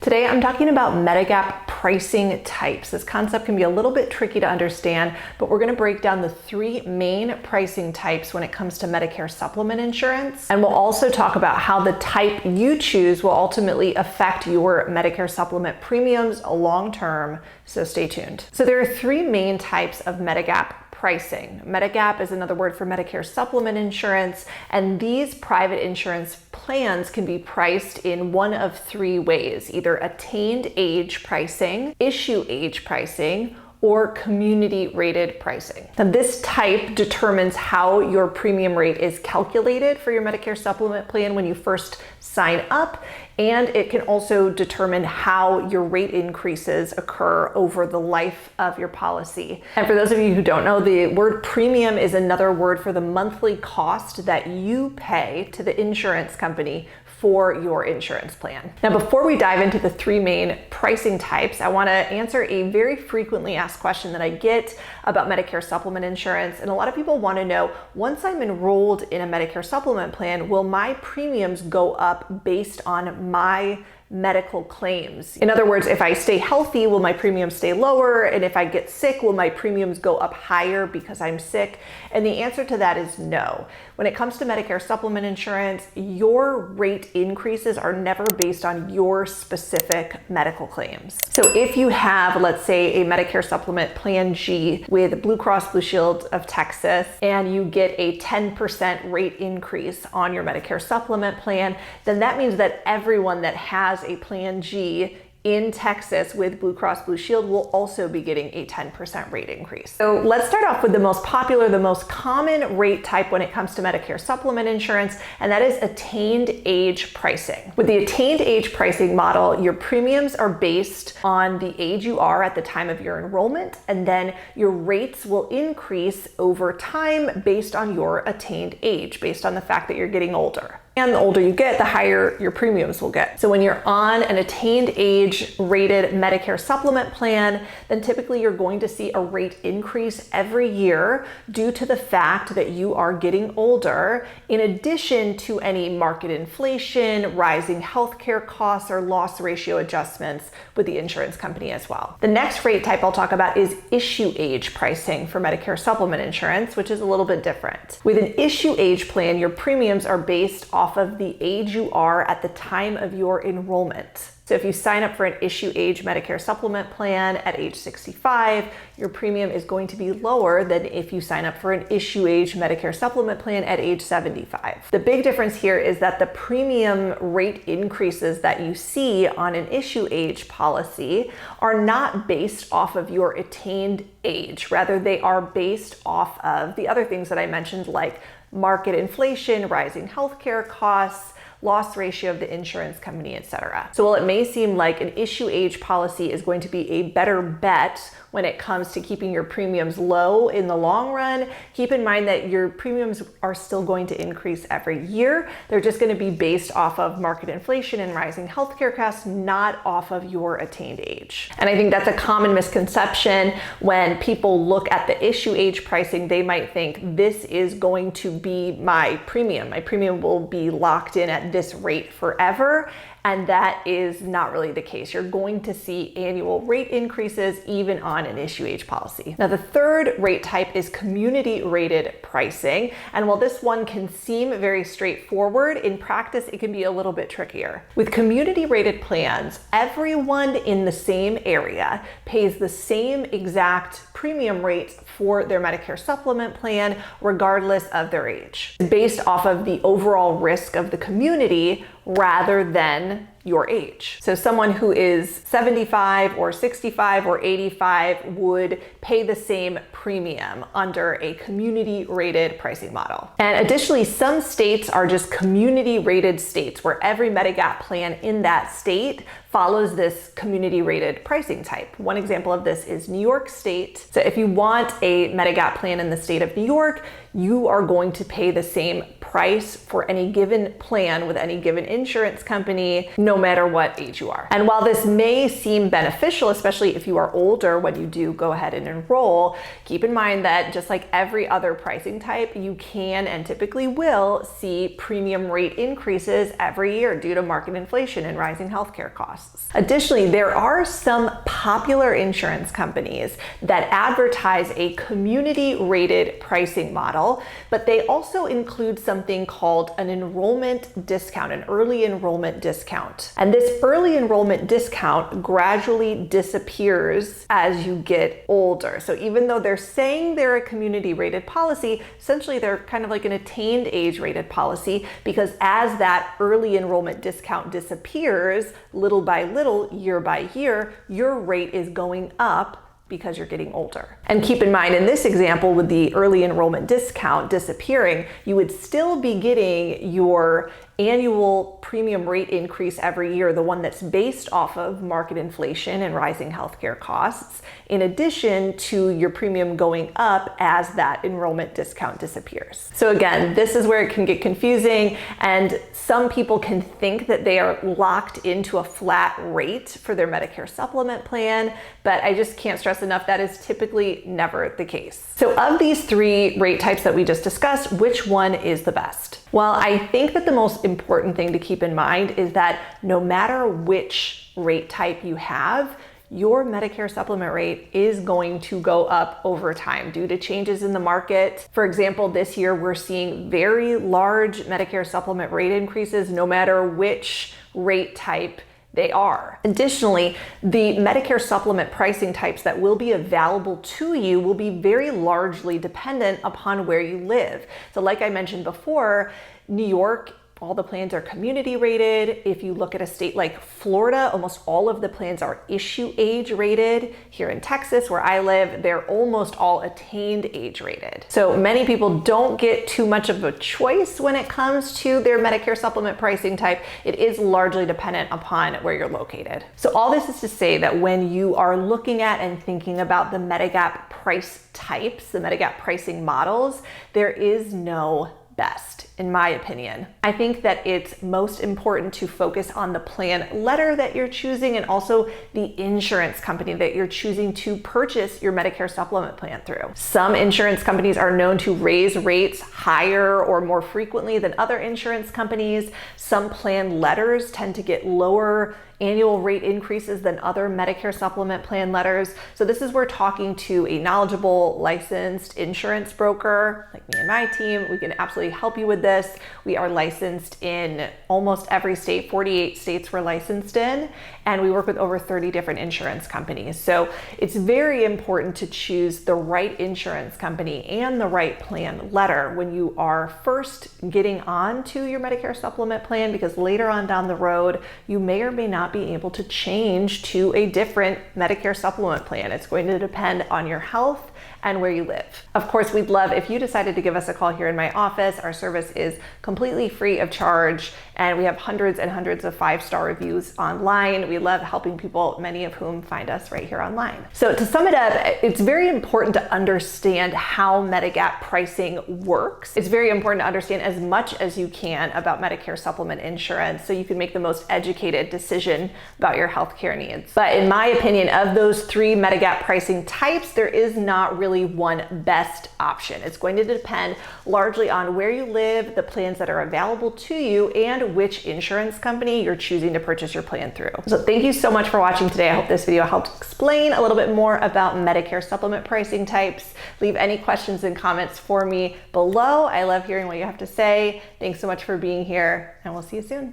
Today I'm talking about medigap pricing types. This concept can be a little bit tricky to understand, but we're going to break down the three main pricing types when it comes to Medicare supplement insurance. And we'll also talk about how the type you choose will ultimately affect your Medicare supplement premiums long term, so stay tuned. So there are three main types of medigap pricing. Medigap is another word for Medicare supplement insurance, and these private insurance plans can be priced in one of three ways: either attained age pricing, issue age pricing, or community rated pricing. Now, this type determines how your premium rate is calculated for your Medicare supplement plan when you first sign up, and it can also determine how your rate increases occur over the life of your policy. And for those of you who don't know, the word premium is another word for the monthly cost that you pay to the insurance company for your insurance plan. Now, before we dive into the three main pricing types, I want to answer a very frequently asked question that I get about Medicare supplement insurance. And a lot of people want to know, once I'm enrolled in a Medicare supplement plan, will my premiums go up based on my medical claims? In other words, if I stay healthy, will my premiums stay lower? And if I get sick, will my premiums go up higher because I'm sick? And the answer to that is no. When it comes to Medicare supplement insurance, your rate increases are never based on your specific medical claims. So if you have, let's say, a Medicare supplement plan G with Blue Cross Blue Shield of Texas, and you get a 10% rate increase on your Medicare supplement plan, then that means that everyone that has a plan G in Texas with Blue Cross Blue Shield will also be getting a 10% rate increase. So let's start off with the most popular, the most common rate type when it comes to Medicare supplement insurance, and that is attained age pricing. With the attained age pricing model, your premiums are based on the age you are at the time of your enrollment, and then your rates will increase over time based on your attained age, based on the fact that you're getting older. And the older you get, the higher your premiums will get. So when you're on an attained age rated Medicare supplement plan, then typically you're going to see a rate increase every year due to the fact that you are getting older, in addition to any market inflation, rising healthcare costs, or loss ratio adjustments with the insurance company as well. The next rate type I'll talk about is issue age pricing for Medicare supplement insurance, which is a little bit different. With an issue age plan, your premiums are based off of the age you are at the time of your enrollment. So if you sign up for an issue age Medicare supplement plan at age 65, your premium is going to be lower than if you sign up for an issue age Medicare supplement plan at age 75. The big difference here is that the premium rate increases that you see on an issue age policy are not based off of your attained age. Rather, they are based off of the other things that I mentioned, like market inflation, rising healthcare costs, loss ratio of the insurance company, etc. So while it may seem like an issue age policy is going to be a better bet when it comes to keeping your premiums low in the long run, keep in mind that your premiums are still going to increase every year. They're just going to be based off of market inflation and rising healthcare costs, not off of your attained age. And I think that's a common misconception. When people look at the issue age pricing, they might think this is going to be my premium. My premium will be locked in at this rate forever. And that is not really the case. You're going to see annual rate increases even on an issue age policy. Now, the third rate type is community rated pricing. And while this one can seem very straightforward, in practice, it can be a little bit trickier. With community rated plans, everyone in the same area pays the same exact premium rates for their Medicare supplement plan, regardless of their age, based off of the overall risk of the community rather than your age. So someone who is 75 or 65 or 85 would pay the same premium under a community rated pricing model. And additionally, some states are just community rated states where every medigap plan in that state follows this community rated pricing type. One example of this is New York State. So if you want a medigap plan in the state of New York, you are going to pay the same price for any given plan with any given insurance company, no no matter what age you are. And while this may seem beneficial, especially if you are older when you do go ahead and enroll, keep in mind that just like every other pricing type, you can and typically will see premium rate increases every year due to market inflation and rising healthcare costs. Additionally, there are some popular insurance companies that advertise a community-rated pricing model, but they also include something called an enrollment discount, an early enrollment discount. And this early enrollment discount gradually disappears as you get older. So even though they're saying they're a community-rated policy, essentially they're kind of like an attained age rated policy, because as that early enrollment discount disappears, little by little, year by year, your rate is going up because you're getting older. And keep in mind, in this example, with the early enrollment discount disappearing, you would still be getting your annual premium rate increase every year, the one that's based off of market inflation and rising healthcare costs, in addition to your premium going up as that enrollment discount disappears. So again, this is where it can get confusing, and some people can think that they are locked into a flat rate for their Medicare supplement plan, but I just can't stress enough that is typically never the case. So of these three rate types that we just discussed, which one is the best? Well, I think that the most important thing to keep in mind is that no matter which rate type you have, your Medicare supplement rate is going to go up over time due to changes in the market. For example, this year we're seeing very large Medicare supplement rate increases no matter which rate type they are. Additionally, the Medicare supplement pricing types that will be available to you will be very largely dependent upon where you live. So like I mentioned before, New York, all the plans are community rated. If you look at a state like Florida, almost all of the plans are issue age rated. Here in Texas, where I live, they're almost all attained age rated. So many people don't get too much of a choice when it comes to their Medicare supplement pricing type. It is largely dependent upon where you're located. So all this is to say that when you are looking at and thinking about the medigap price types, the medigap pricing models, there is no best, in my opinion. I think that it's most important to focus on the plan letter that you're choosing and also the insurance company that you're choosing to purchase your Medicare supplement plan through. Some insurance companies are known to raise rates higher or more frequently than other insurance companies. Some plan letters tend to get lower annual rate increases than other Medicare supplement plan letters. So this is where talking to a knowledgeable, licensed insurance broker, like me and my team, we can absolutely help you with this. We are licensed in almost every state, 48 states we're licensed in, and we work with over 30 different insurance companies. So it's very important to choose the right insurance company and the right plan letter when you are first getting on to your Medicare supplement plan, because later on down the road, you may or may not be able to change to a different Medicare supplement plan. It's going to depend on your health and where you live. Of course, we'd love if you decided to give us a call here in my office. Our service is completely free of charge, and we have hundreds and hundreds of 5-star reviews online. We love helping people, many of whom find us right here online. So to sum it up, it's very important to understand how medigap pricing works. It's very important to understand as much as you can about Medicare supplement insurance so you can make the most educated decision about your healthcare needs. But in my opinion, of those three medigap pricing types, there is not really one best option. It's going to depend largely on where you live, the plans that are available to you, and which insurance company you're choosing to purchase your plan through. So thank you so much for watching today. I hope this video helped explain a little bit more about Medicare supplement pricing types. Leave any questions and comments for me below. I love hearing what you have to say. Thanks so much for being here, and we'll see you soon.